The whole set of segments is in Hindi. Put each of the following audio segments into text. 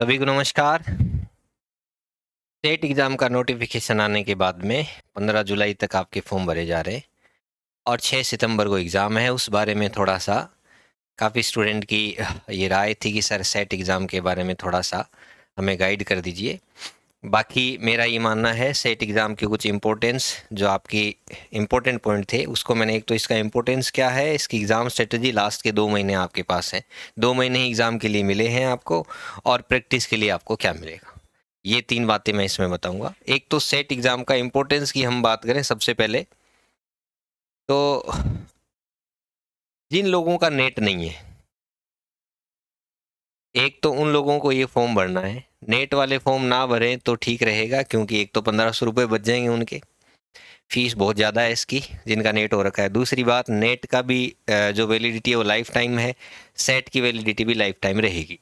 सभी को नमस्कार। स्टेट एग्ज़ाम का नोटिफिकेशन आने के बाद में 15 जुलाई तक आपके फॉर्म भरे जा रहे हैं और 6 सितंबर को एग्ज़ाम है। उस बारे में थोड़ा सा काफ़ी स्टूडेंट की ये राय थी कि सर सेट एग्ज़ाम के बारे में थोड़ा सा हमें गाइड कर दीजिए। बाकी मेरा ये मानना है सेट एग्ज़ाम के कुछ इम्पोर्टेंस जो आपकी इम्पोर्टेंट पॉइंट थे उसको मैंने एक तो इसका इम्पोर्टेंस क्या है, इसकी एग्ज़ाम स्ट्रेटजी लास्ट के 2 महीने आपके पास हैं, 2 महीने ही एग्ज़ाम के लिए मिले हैं आपको और प्रैक्टिस के लिए आपको क्या मिलेगा, ये 3 बातें मैं इसमें बताऊंगा। एक तो सेट एग्ज़ाम का इम्पोर्टेंस की हम बात करें सबसे पहले तो जिन लोगों का नेट नहीं है, एक तो उन लोगों को ये फॉर्म भरना है। नेट वाले फॉर्म ना भरें तो ठीक रहेगा, क्योंकि एक तो 1500 रुपये बच जाएंगे उनके, फीस बहुत ज़्यादा है इसकी जिनका नेट हो रखा है। दूसरी बात, नेट का भी जो वैलिडिटी है वो लाइफ टाइम है, सेट की वैलिडिटी भी लाइफ टाइम रहेगी।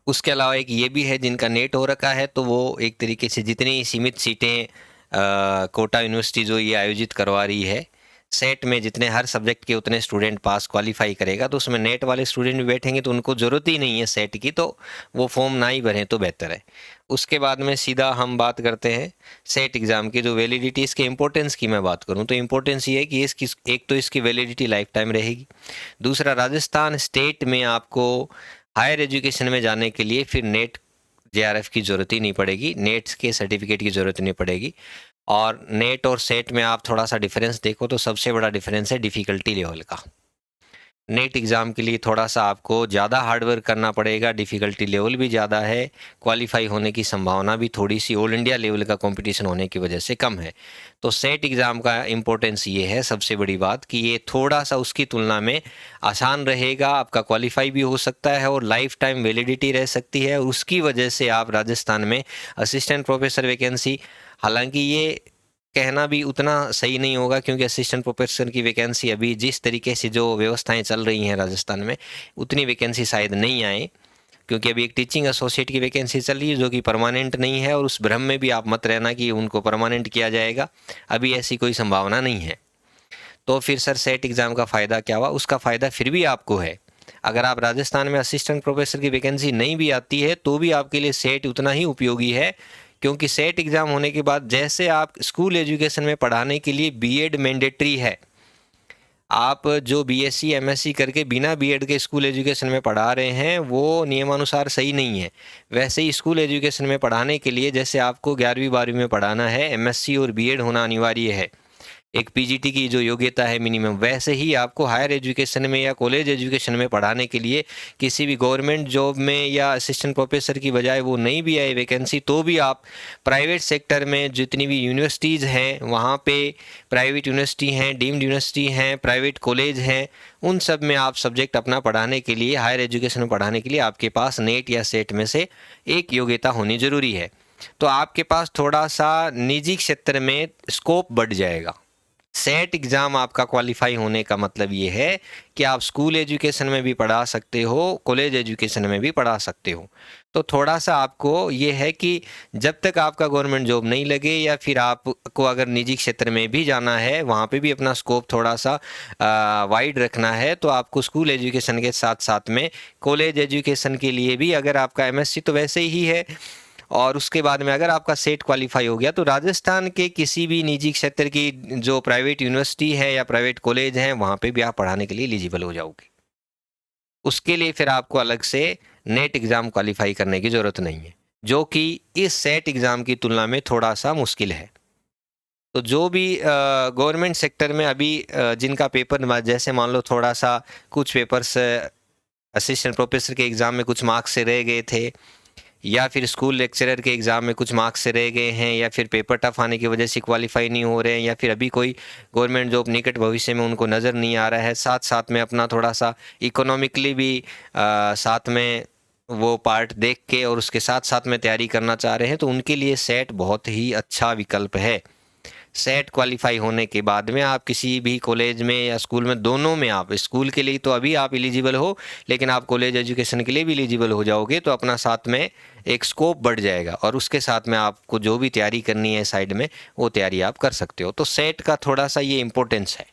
उसके अलावा एक ये भी है, जिनका नेट हो रखा है तो वो एक तरीके से जितनी सीमित सीटें कोटा यूनिवर्सिटी जो ये आयोजित करवा रही है, सेट में जितने हर सब्जेक्ट के उतने स्टूडेंट पास क्वालिफाई करेगा, तो उसमें नेट वाले स्टूडेंट भी बैठेंगे तो उनको ज़रूरत ही नहीं है सेट की, तो वो फॉर्म ना ही भरें तो बेहतर है। उसके बाद में सीधा हम बात करते हैं सेट एग्ज़ाम की जो वैलिडिटी, इसके इम्पोर्टेंस की मैं बात करूं तो इम्पोर्टेंस ये है कि इसकी एक तो इसकी वैलिडिटी लाइफ टाइम रहेगी। दूसरा, राजस्थान स्टेट में आपको हायर एजुकेशन में जाने के लिए फिर नेट जेआरएफ की ज़रूरत ही नहीं पड़ेगी, नेट्स के सर्टिफिकेट की ज़रूरत नहीं पड़ेगी। और नेट और सेट में आप थोड़ा सा डिफरेंस देखो तो सबसे बड़ा डिफरेंस है डिफ़िकल्टी लेवल का। नेट एग्ज़ाम के लिए थोड़ा सा आपको ज़्यादा हार्डवर्क करना पड़ेगा, डिफ़िकल्टी लेवल भी ज़्यादा है, क्वालिफाई होने की संभावना भी थोड़ी सी ऑल इंडिया लेवल का कंपटीशन होने की वजह से कम है। तो सेट एग्ज़ाम का इम्पोर्टेंस ये है सबसे बड़ी बात कि ये थोड़ा सा उसकी तुलना में आसान रहेगा, आपका क्वालिफाई भी हो सकता है और लाइफ टाइम वैलिडिटी रह सकती है। उसकी वजह से आप राजस्थान में असिस्टेंट प्रोफेसर वैकेंसी, हालांकि ये कहना भी उतना सही नहीं होगा क्योंकि असिस्टेंट प्रोफेसर की वैकेंसी अभी जिस तरीके से जो व्यवस्थाएं चल रही हैं राजस्थान में, उतनी वैकेंसी शायद नहीं आए, क्योंकि अभी एक टीचिंग एसोसिएट की वैकेंसी चल रही है जो कि परमानेंट नहीं है, और उस भ्रम में भी आप मत रहना कि उनको परमानेंट किया जाएगा, अभी ऐसी कोई संभावना नहीं है। तो फिर सर सेट एग्ज़ाम का फ़ायदा क्या हुआ? उसका फ़ायदा फिर भी आपको है। अगर आप राजस्थान में असिस्टेंट प्रोफेसर की वैकेंसी नहीं भी आती है तो भी आपके लिए सेट उतना ही उपयोगी है, क्योंकि सेट एग्ज़ाम होने के बाद जैसे आप स्कूल एजुकेशन में पढ़ाने के लिए बीएड मैंडेटरी है, आप जो बीएससी एमएससी करके बिना बीएड के स्कूल एजुकेशन में पढ़ा रहे हैं वो नियमानुसार सही नहीं है। वैसे ही स्कूल एजुकेशन में पढ़ाने के लिए जैसे आपको 11वीं 12वीं में पढ़ाना है, एमएससी और बीएड होना अनिवार्य है, एक पीजीटी की जो योग्यता है मिनिमम, वैसे ही आपको हायर एजुकेशन में या कॉलेज एजुकेशन में पढ़ाने के लिए किसी भी गवर्नमेंट जॉब में या असिस्टेंट प्रोफेसर की बजाय वो नहीं भी आए वैकेंसी, तो भी आप प्राइवेट सेक्टर में जितनी भी यूनिवर्सिटीज़ हैं वहाँ पे, प्राइवेट यूनिवर्सिटी हैं, डीम्ड यूनिवर्सिटी हैं, प्राइवेट कॉलेज हैं, उन सब में आप सब्जेक्ट अपना पढ़ाने के लिए, हायर एजुकेशन में पढ़ाने के लिए आपके पास नेट या सेट में से एक योग्यता होनी ज़रूरी है। तो आपके पास थोड़ा सा निजी क्षेत्र में स्कोप बढ़ जाएगा। सेट एग्ज़ाम आपका क्वालिफाई होने का मतलब ये है कि आप स्कूल एजुकेशन में भी पढ़ा सकते हो, कॉलेज एजुकेशन में भी पढ़ा सकते हो। तो थोड़ा सा आपको ये है कि जब तक आपका गवर्नमेंट जॉब नहीं लगे या फिर आपको अगर निजी क्षेत्र में भी जाना है, वहाँ पे भी अपना स्कोप थोड़ा सा वाइड रखना है, तो आपको स्कूल एजुकेशन के साथ साथ में कॉलेज एजुकेशन के लिए भी, अगर आपका एमएससी तो वैसे ही है, और उसके बाद में अगर आपका सेट क्वालिफाई हो गया तो राजस्थान के किसी भी निजी क्षेत्र की जो प्राइवेट यूनिवर्सिटी है या प्राइवेट कॉलेज हैं वहाँ पे भी आप पढ़ाने के लिए एलिजिबल हो जाओगे। उसके लिए फिर आपको अलग से नेट एग्ज़ाम क्वालिफाई करने की ज़रूरत नहीं है, जो कि इस सेट एग्ज़ाम की तुलना में थोड़ा सा मुश्किल है। तो जो भी गवर्नमेंट सेक्टर में अभी जिनका पेपर, जैसे मान लो थोड़ा सा कुछ पेपर्स असिस्टेंट प्रोफेसर के एग्ज़ाम में कुछ मार्क्स से रह गए थे, या फिर स्कूल लेक्चरर के एग्ज़ाम में कुछ मार्क्स से रह गए हैं, या फिर पेपर टफ आने की वजह से क्वालिफाई नहीं हो रहे हैं, या फिर अभी कोई गवर्नमेंट जॉब निकट भविष्य में उनको नज़र नहीं आ रहा है, साथ साथ में अपना थोड़ा सा इकोनॉमिकली भी साथ में वो पार्ट देख के और उसके साथ साथ में तैयारी करना चाह रहे हैं, तो उनके लिए सेट बहुत ही अच्छा विकल्प है। सेट क्वालिफाई होने के बाद में आप किसी भी कॉलेज में या स्कूल में, दोनों में, आप स्कूल के लिए तो अभी आप एलिजिबल हो, लेकिन आप कॉलेज एजुकेशन के लिए भी एलिजिबल हो जाओगे, तो अपना साथ में एक स्कोप बढ़ जाएगा और उसके साथ में आपको जो भी तैयारी करनी है साइड में, वो तैयारी आप कर सकते हो। तो सेट का थोड़ा सा ये इम्पोर्टेंस है।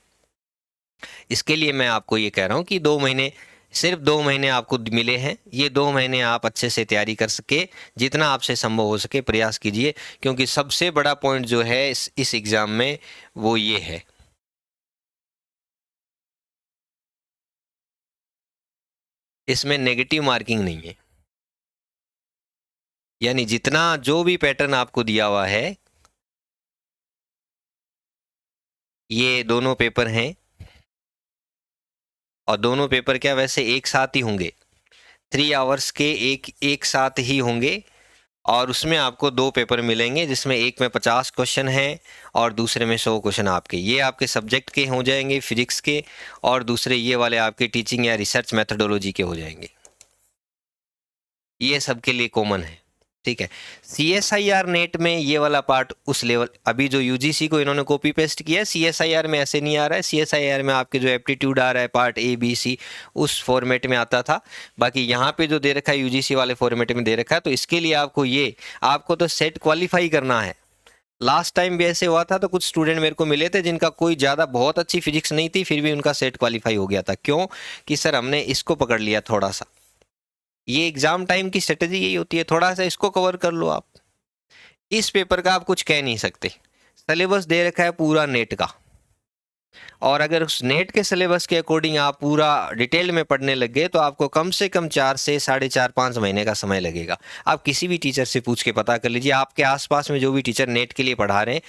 इसके लिए मैं आपको ये कह रहा हूँ कि 2 महीने सिर्फ 2 महीने आपको मिले हैं, ये 2 महीने आप अच्छे से तैयारी कर सके, जितना आपसे संभव हो सके प्रयास कीजिए, क्योंकि सबसे बड़ा पॉइंट जो है इस एग्ज़ाम में वो ये है। इसमें नेगेटिव मार्किंग नहीं है, यानी जितना जो भी पैटर्न आपको दिया हुआ है, ये दोनों पेपर हैं और दोनों पेपर क्या वैसे एक साथ ही होंगे, 3 आवर्स के एक साथ ही होंगे और उसमें आपको 2 पेपर मिलेंगे, जिसमें एक में 50 क्वेश्चन हैं और दूसरे में 100 क्वेश्चन आपके, ये आपके सब्जेक्ट के हो जाएंगे फिजिक्स के, और दूसरे ये वाले आपके टीचिंग या रिसर्च मेथोडोलॉजी के हो जाएंगे। ये सबके लिए कॉमन है, ठीक है। CSIR नेट में ये वाला पार्ट उस लेवल, अभी जो UGC को इन्होंने कॉपी पेस्ट किया है, CSIR में ऐसे नहीं आ रहा है। CSIR में आपके जो एप्टीट्यूड आ रहा है पार्ट A B C उस फॉर्मेट में आता था, बाकी यहाँ पे जो दे रखा है UGC वाले फॉर्मेट में दे रखा है। तो इसके लिए आपको तो सेट क्वालिफाई करना है। लास्ट टाइम भी ऐसे हुआ था, तो कुछ स्टूडेंट मेरे को मिले थे जिनका कोई ज़्यादा बहुत अच्छी फिजिक्स नहीं थी, फिर भी उनका सेट क्वालिफाई हो गया था। क्यों? कि सर हमने इसको पकड़ लिया थोड़ा सा। ये एग्जाम टाइम की स्ट्रेटेजी यही होती है, थोड़ा सा इसको कवर कर लो आप। इस पेपर का आप कुछ कह नहीं सकते, सिलेबस दे रखा है पूरा नेट का, और अगर उस नेट के सिलेबस के अकॉर्डिंग आप पूरा डिटेल में पढ़ने लग गए तो आपको कम से कम 4 से 4.5-5 महीने का समय लगेगा। आप किसी भी टीचर से पूछ के पता कर लीजिए, आपके आसपास में जो भी टीचर नेट के लिए पढ़ा रहे हैं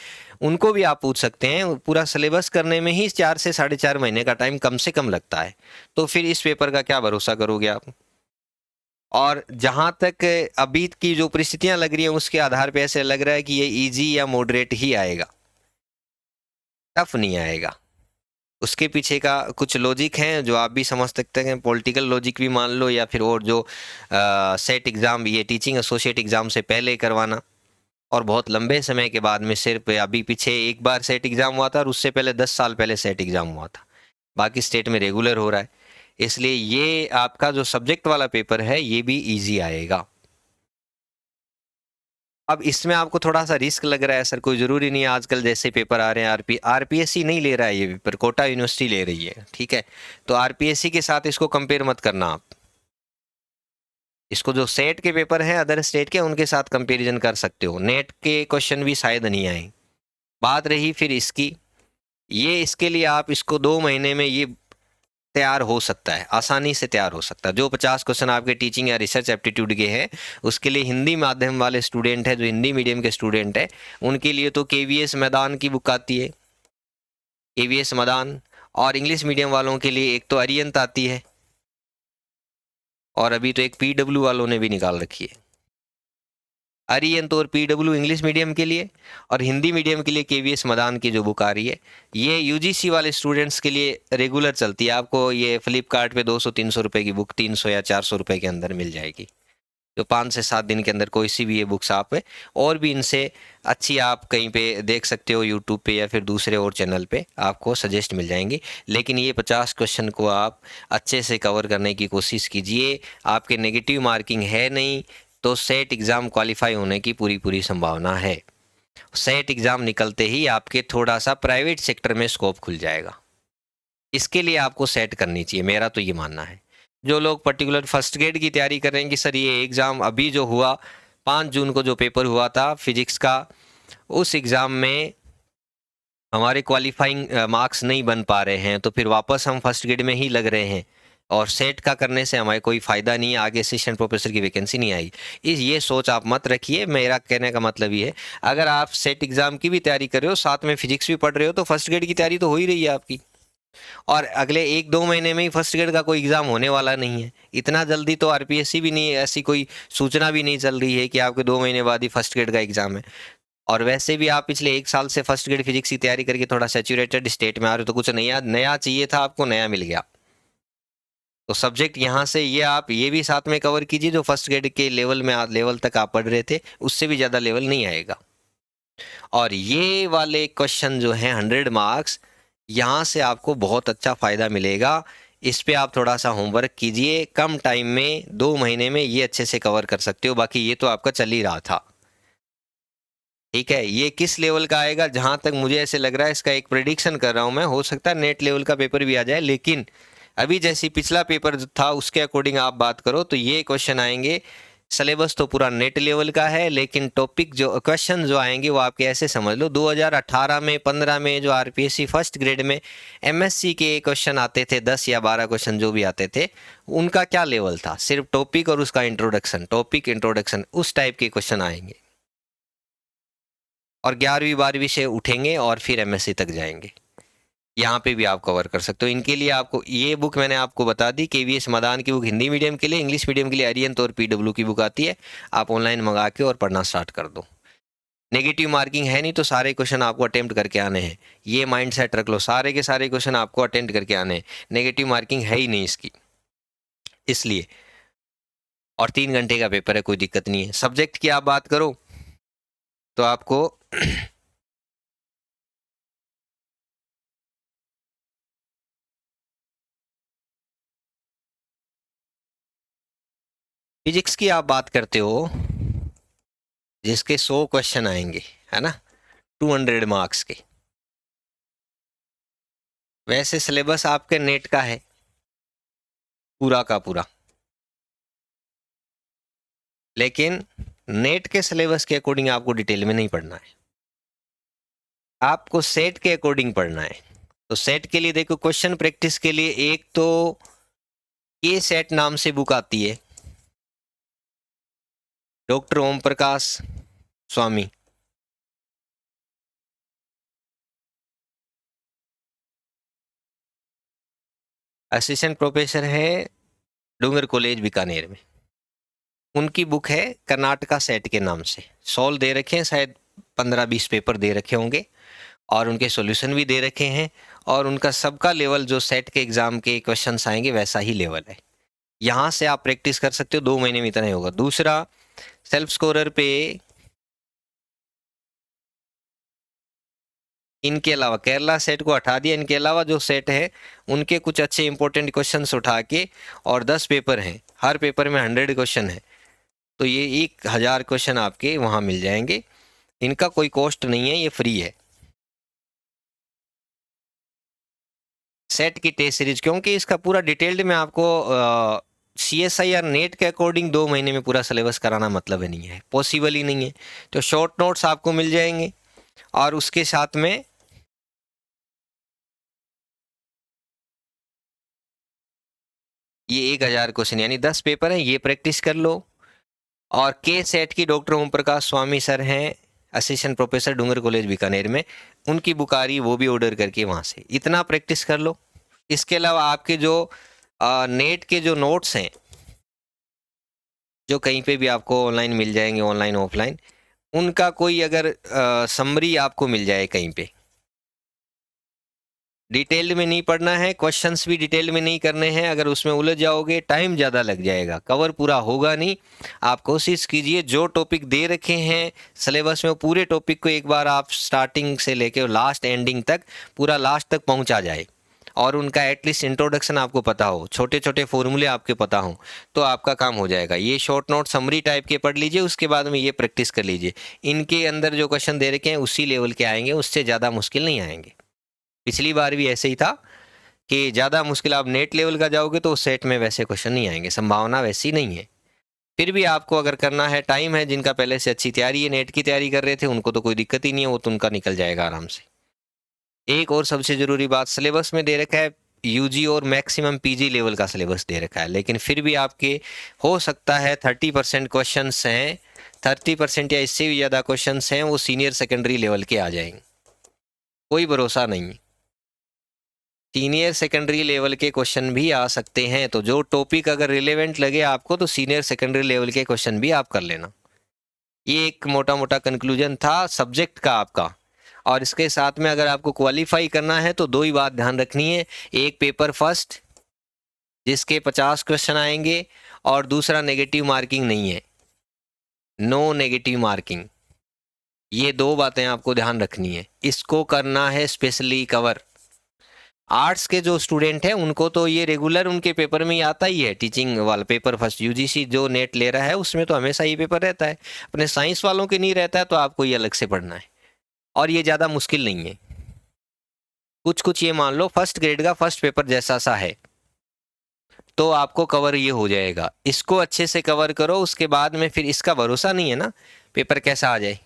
उनको भी आप पूछ सकते हैं, पूरा सिलेबस करने में ही 4 से 4.5 महीने का टाइम कम से कम लगता है। तो फिर इस पेपर का क्या भरोसा करोगे आप? और जहाँ तक अभी की जो परिस्थितियां लग रही हैं उसके आधार पे ऐसे लग रहा है कि ये इजी या मॉडरेट ही आएगा, टफ नहीं आएगा। उसके पीछे का कुछ लॉजिक है जो आप भी समझ सकते हैं, पॉलिटिकल लॉजिक भी मान लो, या फिर और जो सेट एग्ज़ाम, ये टीचिंग एसोसिएट एग्ज़ाम से पहले करवाना और बहुत लंबे समय के बाद में, सिर्फ अभी पीछे एक बार सेट एग्ज़ाम हुआ था और उससे पहले 10 साल पहले सेट एग्ज़ाम हुआ था, बाकी स्टेट में रेगुलर हो रहा है। इसलिए ये आपका जो सब्जेक्ट वाला पेपर है ये भी ईजी आएगा। अब इसमें आपको थोड़ा सा रिस्क लग रहा है सर, कोई ज़रूरी नहीं है, आजकल जैसे पेपर आ रहे हैं आरपीएससी नहीं ले रहा है ये पेपर, कोटा यूनिवर्सिटी ले रही है, ठीक है। तो आरपीएससी के साथ इसको कंपेयर मत करना आप, इसको जो सेट के पेपर हैं अदर स्टेट के उनके साथ कंपेरिजन कर सकते हो। नेट के क्वेश्चन भी शायद नहीं आए। बात रही फिर इसकी, ये इसके लिए आप इसको 2 महीने में ये तैयार हो सकता है, आसानी से तैयार हो सकता है। जो 50 क्वेश्चन आपके टीचिंग या रिसर्च एप्टीट्यूड के हैं उसके लिए हिंदी माध्यम वाले स्टूडेंट हैं, जो हिंदी मीडियम के स्टूडेंट हैं उनके लिए तो KVS मैदान की बुक आती है, KVS मैदान। और इंग्लिश मीडियम वालों के लिए एक तो अरियंत आती है, और अभी तो एक PW वालों ने भी निकाल रखी है। अरियंत और PW इंग्लिश मीडियम के लिए, और हिंदी मीडियम के लिए KVS मदान की जो बुक आ रही है ये UGC वाले स्टूडेंट्स के लिए रेगुलर चलती है। आपको ये फ्लिपकार्ट पे 200-300 रुपये की बुक 300 या 400 रुपये के अंदर मिल जाएगी, जो 5 से 7 दिन के अंदर कोई सी भी ये बुक्स आप है, और भी इनसे अच्छी आप कहीं पे देख सकते हो, यूट्यूब पे या फिर दूसरे और चैनल पे आपको सजेस्ट मिल जाएंगी। लेकिन ये 50 क्वेश्चन को आप अच्छे से कवर करने की कोशिश कीजिए। आपके नेगेटिव मार्किंग है नहीं, तो सेट एग्ज़ाम क्वालिफाई होने की पूरी संभावना है। सेट एग्ज़ाम निकलते ही आपके थोड़ा सा प्राइवेट सेक्टर में स्कोप खुल जाएगा, इसके लिए आपको सेट करनी चाहिए, मेरा तो ये मानना है। जो लोग पर्टिकुलर फर्स्ट ग्रेड की तैयारी कर रहे हैं कि सर ये एग्ज़ाम अभी जो हुआ 5 जून को जो पेपर हुआ था फिजिक्स का, उस एग्ज़ाम में हमारे क्वालिफाइंग मार्क्स नहीं बन पा रहे हैं, तो फिर वापस हम फर्स्ट ग्रेड में ही लग रहे हैं और सेट का करने से हमारे कोई फ़ायदा नहीं है, आगे असिस्टेंट प्रोफेसर की वैकेंसी नहीं आई। ये सोच आप मत रखिए। मेरा कहने का मतलब ये है, अगर आप सेट एग्ज़ाम की भी तैयारी कर रहे हो, साथ में फिजिक्स भी पढ़ रहे हो, तो फर्स्ट ग्रेड की तैयारी तो हो ही रही है आपकी, और अगले 1-2 महीने में ही फर्स्ट ग्रेड का कोई एग्ज़ाम होने वाला नहीं है। इतना जल्दी तो आरपीएससी भी नहीं, ऐसी कोई सूचना भी नहीं चल रही है कि आपके 2 महीने बाद ही फर्स्ट ग्रेड का एग्ज़ाम है। और वैसे भी आप पिछले 1 साल से फर्स्ट ग्रेड फिजिक्स की तैयारी करके थोड़ा सैचुरेटेड स्टेट में आ रहे हो, तो कुछ नया नया चाहिए था आपको, नया मिल गया। तो सब्जेक्ट यहाँ से ये आप ये भी साथ में कवर कीजिए, जो फर्स्ट ग्रेड के लेवल तक आप पढ़ रहे थे उससे भी ज़्यादा लेवल नहीं आएगा। और ये वाले क्वेश्चन जो हैं 100 मार्क्स, यहाँ से आपको बहुत अच्छा फ़ायदा मिलेगा। इस पे आप थोड़ा सा होमवर्क कीजिए, कम टाइम में 2 महीने में ये अच्छे से कवर कर सकते हो। बाकी ये तो आपका चल ही रहा था, ठीक है। ये किस लेवल का आएगा, जहाँ तक मुझे ऐसे लग रहा है, इसका एक प्रेडिक्शन कर रहा हूँ मैं, हो सकता है नेट लेवल का पेपर भी आ जाए, लेकिन अभी जैसी पिछला पेपर जो था उसके अकॉर्डिंग आप बात करो तो ये क्वेश्चन आएंगे, सिलेबस तो पूरा नेट लेवल का है, लेकिन टॉपिक जो क्वेश्चन जो आएंगे वो आपके ऐसे समझ लो 2018 में 15 में जो आरपीएससी फर्स्ट ग्रेड में एमएससी के क्वेश्चन आते थे, 10 या 12 क्वेश्चन जो भी आते थे, उनका क्या लेवल था, सिर्फ टॉपिक और उसका इंट्रोडक्शन, टॉपिक इंट्रोडक्शन, उस टाइप के क्वेश्चन आएंगे। और 11वीं 12वीं से उठेंगे और फिर एमएससी तक जाएंगे। यहाँ पे भी आप कवर कर सकते हो। इनके लिए आपको ये बुक मैंने आपको बता दी, केवीएस मदान की बुक हिंदी मीडियम के लिए, इंग्लिश मीडियम के लिए अरिहंत और पीडब्ल्यू की बुक आती है, आप ऑनलाइन मंगा के और पढ़ना स्टार्ट कर दो। नेगेटिव मार्किंग है नहीं तो सारे क्वेश्चन आपको अटेम्प्ट करके आने हैं, ये माइंड सेट रख लो, सारे के सारे क्वेश्चन आपको अटेम्प्ट करके आने हैं, नेगेटिव मार्किंग है ही नहीं इसकी, इसलिए। और 3 घंटे का पेपर है, कोई दिक्कत नहीं है। सब्जेक्ट की आप बात करो तो आपको फिजिक्स की आप बात करते हो जिसके 100 क्वेश्चन आएंगे, है ना, 200 मार्क्स के, वैसे सिलेबस आपके नेट का है पूरा का पूरा, लेकिन नेट के सिलेबस के अकॉर्डिंग आपको डिटेल में नहीं पढ़ना है, आपको सेट के अकॉर्डिंग पढ़ना है। तो सेट के लिए देखो, क्वेश्चन प्रैक्टिस के लिए एक तो के सेट नाम से बुक आती है, डॉक्टर ओम प्रकाश स्वामी, असिस्टेंट प्रोफेसर है डूंगर कॉलेज बीकानेर में, उनकी बुक है कर्नाटका सेट के नाम से, सॉल्व दे रखे हैं, शायद 15-20 पेपर दे रखे होंगे और उनके सॉल्यूशन भी दे रखे हैं, और उनका सबका लेवल जो सेट के एग्जाम के क्वेश्चंस आएंगे वैसा ही लेवल है। यहाँ से आप प्रैक्टिस कर सकते हो, 2 महीने में इतना ही होगा। दूसरा, सेल्फ स्कोरर पे इनके अलावा केरला सेट को हटा दिया, इनके अलावा जो सेट है उनके कुछ अच्छे इंपॉर्टेंट क्वेश्चंस उठा के, और 10 पेपर हैं, हर पेपर में 100 क्वेश्चन है, तो ये 1000 क्वेश्चन आपके वहाँ मिल जाएंगे। इनका कोई कॉस्ट नहीं है, ये फ्री है। सेट की टेस्ट सीरीज, क्योंकि इसका पूरा डिटेल्ड में आपको CSI या नेट के अकॉर्डिंग 2 महीने में पूरा सिलेबस कराना मतलब ही नहीं है, पॉसिबल ही नहीं है। तो शॉर्ट नोट्स आपको मिल जाएंगे, और उसके साथ में ये 1000 क्वेश्चन यानी 10 पेपर हैं, ये प्रैक्टिस कर लो। और के सेट की डॉक्टर ओम प्रकाश स्वामी सर हैं, असिस्टेंट प्रोफेसर डूंगर कॉलेज बीकानेर में, उनकी बुक आ रही, वो भी ऑर्डर करके वहाँ से इतना प्रैक्टिस कर लो। इसके अलावा आपके जो नेट के जो नोट्स हैं, जो कहीं पे भी आपको ऑनलाइन मिल जाएंगे, ऑनलाइन ऑफलाइन, उनका कोई अगर समरी आपको मिल जाए कहीं पे, डिटेल्ड में नहीं पढ़ना है, क्वेश्चंस भी डिटेल में नहीं करने हैं, अगर उसमें उलझ जाओगे टाइम ज़्यादा लग जाएगा, कवर पूरा होगा नहीं। आप कोशिश कीजिए जो टॉपिक दे रखे हैं सिलेबस में, पूरे टॉपिक को एक बार आप स्टार्टिंग से लेके लास्ट एंडिंग तक, पूरा लास्ट तक पहुंचा जाए, और उनका एटलीस्ट इंट्रोडक्शन आपको पता हो, छोटे छोटे फॉर्मूले आपके पता हो, तो आपका काम हो जाएगा। ये शॉर्ट नोट समरी टाइप के पढ़ लीजिए, उसके बाद में ये प्रैक्टिस कर लीजिए। इनके अंदर जो क्वेश्चन दे रखे हैं उसी लेवल के आएंगे, उससे ज़्यादा मुश्किल नहीं आएंगे। पिछली बार भी ऐसे ही था कि ज़्यादा मुश्किल आप नेट लेवल का जाओगे तो सेट में वैसे क्वेश्चन नहीं आएंगे, संभावना वैसी नहीं है। फिर भी आपको अगर करना है, टाइम है, जिनका पहले से अच्छी तैयारी है, नेट की तैयारी कर रहे थे, उनको तो कोई दिक्कत ही नहीं है, वो तो उनका निकल जाएगा आराम से। एक और सबसे ज़रूरी बात, सिलेबस में दे रखा है यूजी और मैक्सिमम पीजी लेवल का सिलेबस दे रखा है, लेकिन फिर भी आपके हो सकता है 30% क्वेश्चन हैं, 30% या इससे भी ज़्यादा क्वेश्चन हैं वो सीनियर सेकेंडरी लेवल के आ जाएंगे, कोई भरोसा नहीं। सीनियर सेकेंडरी लेवल के क्वेश्चन भी आ सकते हैं, तो जो टॉपिक अगर रिलेवेंट लगे आपको तो सीनियर सेकेंडरी लेवल के क्वेश्चन भी आप कर लेना। ये एक मोटा मोटा कंक्लूजन था सब्जेक्ट का आपका। और इसके साथ में अगर आपको क्वालिफाई करना है तो 2 ही बात ध्यान रखनी है, एक पेपर फर्स्ट जिसके 50 क्वेश्चन आएंगे, और दूसरा नेगेटिव मार्किंग नहीं है, नो नेगेटिव मार्किंग। ये 2 बातें आपको ध्यान रखनी है, इसको करना है स्पेशली कवर। आर्ट्स के जो स्टूडेंट हैं उनको तो ये रेगुलर उनके पेपर में ही आता ही है, टीचिंग वाला पेपर फर्स्ट, यूजीसी जो नेट ले रहा है उसमें तो हमेशा ये पेपर रहता है। अपने साइंस वालों के नहीं रहता है, तो आपको ये अलग से पढ़ना है, और ये ज़्यादा मुश्किल नहीं है। कुछ कुछ ये मान लो फर्स्ट ग्रेड का फर्स्ट पेपर जैसा सा है, तो आपको कवर ये हो जाएगा। इसको अच्छे से कवर करो, उसके बाद में फिर इसका भरोसा नहीं है ना पेपर कैसा आ जाए,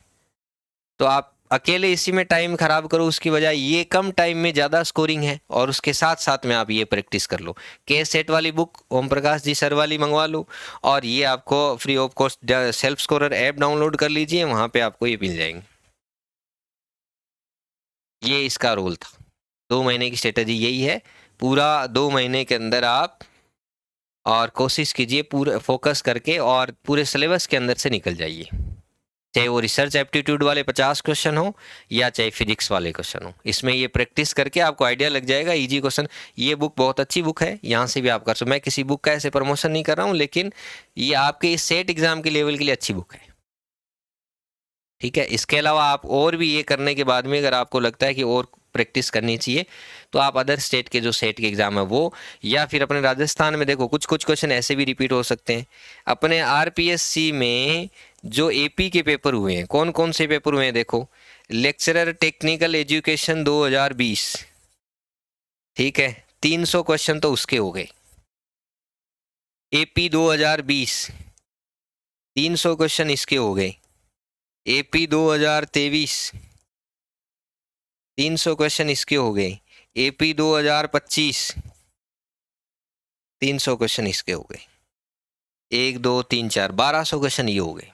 तो आप अकेले इसी में टाइम खराब करो उसकी बजाय ये कम टाइम में ज़्यादा स्कोरिंग है, और उसके साथ साथ में आप ये प्रैक्टिस कर लो। के सेट वाली बुक ओम प्रकाश जी सर वाली मंगवा लो, और ये आपको free of cost self scorer app download कर लीजिए, वहाँ पे आपको ये मिल जाएंगे। ये इसका रोल था। 2 महीने की स्ट्रेटजी यही है, पूरा 2 महीने के अंदर आप और कोशिश कीजिए पूरे फोकस करके और पूरे सिलेबस के अंदर से निकल जाइए, चाहे वो रिसर्च एप्टीट्यूड वाले 50 क्वेश्चन हो या चाहे फिजिक्स वाले क्वेश्चन हो। इसमें ये प्रैक्टिस करके आपको आइडिया लग जाएगा इजी क्वेश्चन। ये बुक बहुत अच्छी बुक है, यहाँ से भी आप कर सकते। मैं किसी बुक का ऐसे प्रमोशन नहीं कर रहा हूँ, लेकिन ये आपके इस सेट एग्जाम के लेवल के लिए अच्छी बुक है, ठीक है। इसके अलावा आप और भी ये करने के बाद में अगर आपको लगता है कि और प्रैक्टिस करनी चाहिए, तो आप अदर स्टेट के जो सेट के एग्जाम है वो, या फिर अपने राजस्थान में देखो कुछ कुछ क्वेश्चन ऐसे भी रिपीट हो सकते हैं। अपने आरपीएससी में जो एपी के पेपर हुए हैं, कौन कौन से पेपर हुए हैं देखो, लेक्चरर टेक्निकल एजुकेशन 2020, ठीक है, 300 क्वेश्चन तो उसके हो गए। एपी 2020 300 क्वेश्चन इसके हो गए। एपी 2023 300 क्वेश्चन इसके हो गए। एपी 2025 300 क्वेश्चन इसके हो गए। 1 2 3 4 1200 क्वेश्चन ये हो गए,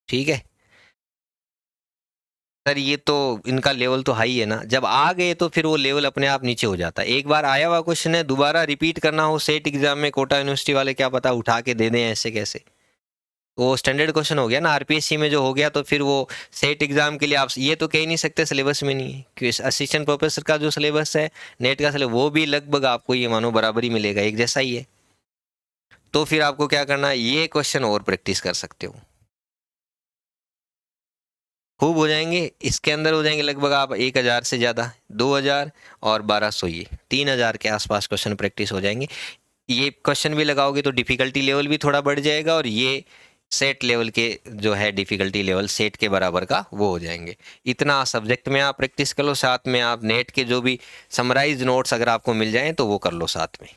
ठीक है सर। ये तो इनका लेवल तो हाई है ना, जब आ गए तो फिर वो लेवल अपने आप नीचे हो जाता है। एक बार आया हुआ क्वेश्चन है, दोबारा रिपीट करना हो सेट एग्जाम में, कोटा यूनिवर्सिटी वाले क्या पता उठा के दे दें ऐसे कैसे, वो स्टैंडर्ड क्वेश्चन हो गया ना आरपीएससी में जो हो गया, तो फिर वो सेट एग्जाम के लिए आप ये तो कह ही नहीं सकते सिलेबस में नहीं है, क्योंकि असिस्टेंट प्रोफेसर का जो सिलेबस है, नेट का सिलेबस, वो भी लगभग आपको ये मानो बराबर ही मिलेगा, एक जैसा ही है। तो फिर आपको क्या करना है, ये क्वेश्चन और प्रैक्टिस कर सकते हो, खूब हो जाएंगे। इसके अंदर हो जाएंगे लगभग आप 1000 से ज़्यादा, 2000 और 1200, ये 3000 के आसपास क्वेश्चन प्रैक्टिस हो जाएंगे। ये क्वेश्चन भी लगाओगे तो डिफ़िकल्टी लेवल भी थोड़ा बढ़ जाएगा, और ये सेट लेवल के जो है डिफ़िकल्टी लेवल सेट के बराबर का वो हो जाएंगे। इतना सब्जेक्ट में आप प्रैक्टिस कर लो, साथ में आप नेट के जो भी समराइज नोट्स अगर आपको मिल जाएं तो वो कर लो साथ में,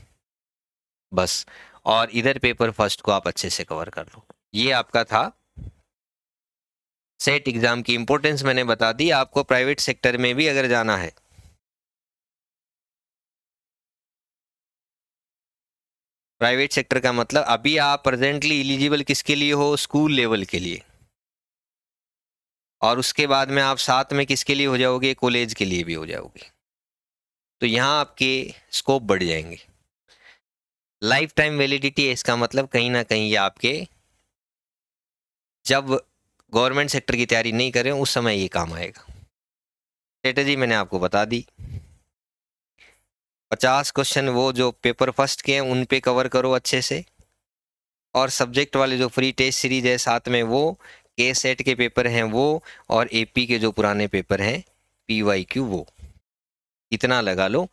बस। और इधर पेपर फर्स्ट को आप अच्छे से कवर कर लो। ये आपका था सेट एग्जाम की इंपॉर्टेंस मैंने बता दी। आपको प्राइवेट सेक्टर में भी अगर जाना है, प्राइवेट सेक्टर का मतलब अभी आप प्रेजेंटली एलिजिबल किसके लिए हो, स्कूल लेवल के लिए, और उसके बाद में आप साथ में किसके लिए हो जाओगे, कॉलेज के लिए भी हो जाओगे। तो यहाँ आपके स्कोप बढ़ जाएंगे। लाइफ टाइम वैलिडिटी है, इसका मतलब कहीं ना कहीं ये आपके जब गवर्नमेंट सेक्टर की तैयारी नहीं करें उस समय ये काम आएगा। स्ट्रेटेजी मैंने आपको बता दी। 50 क्वेश्चन वो जो पेपर फर्स्ट के हैं उन पे कवर करो अच्छे से, और सब्जेक्ट वाले जो फ्री टेस्ट सीरीज है साथ में वो, के सेट के पेपर हैं वो, और एपी के जो पुराने पेपर हैं पीवाईक्यू वो, इतना लगा लो।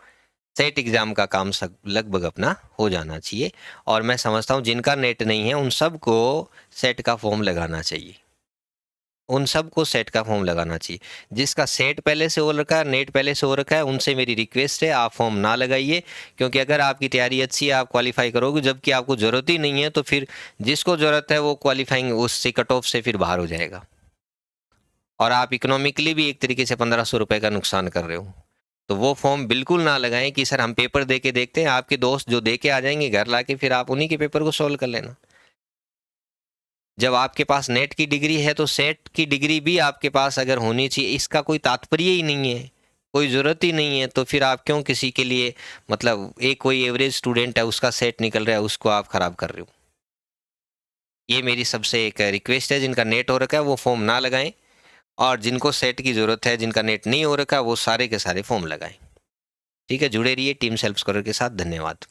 सेट एग्जाम का काम सब लगभग अपना हो जाना चाहिए। और मैं समझता हूँ जिनका नेट नहीं है उन सबको सेट का फॉर्म लगाना चाहिए, उन सबको सेट का फॉर्म लगाना चाहिए। जिसका सेट पहले से हो रखा है, नेट पहले से हो रखा है, उनसे मेरी रिक्वेस्ट है आप फॉर्म ना लगाइए, क्योंकि अगर आपकी तैयारी अच्छी है आप क्वालिफाई करोगे, जबकि आपको ज़रूरत ही नहीं है तो फिर जिसको ज़रूरत है वो क्वालिफाइंग उससे कट ऑफ से फिर बाहर हो जाएगा, और आप इकोनॉमिकली भी एक तरीके से 1500 रुपये का नुकसान कर रहे हो। तो वो फॉर्म बिल्कुल ना लगाएं कि सर हम पेपर दे के देखते हैं, आपके दोस्त जो दे के आ जाएंगे घर ला के, फिर आप उन्हीं के पेपर को सॉल्व कर लेना। जब आपके पास नेट की डिग्री है तो सेट की डिग्री भी आपके पास अगर होनी चाहिए, इसका कोई तात्पर्य ही नहीं है, कोई ज़रूरत ही नहीं है। तो फिर आप क्यों किसी के लिए, मतलब एक कोई एवरेज स्टूडेंट है उसका सेट निकल रहा है उसको आप ख़राब कर रहे हो। ये मेरी सबसे एक रिक्वेस्ट है, जिनका नेट हो रखा है वो फॉर्म ना लगाएं, और जिनको सेट की ज़रूरत है, जिनका नेट नहीं हो रखा वो सारे के सारे फॉर्म लगाएं। ठीक है, जुड़े रहिए टीम सेल्फ स्कोरर के साथ। धन्यवाद।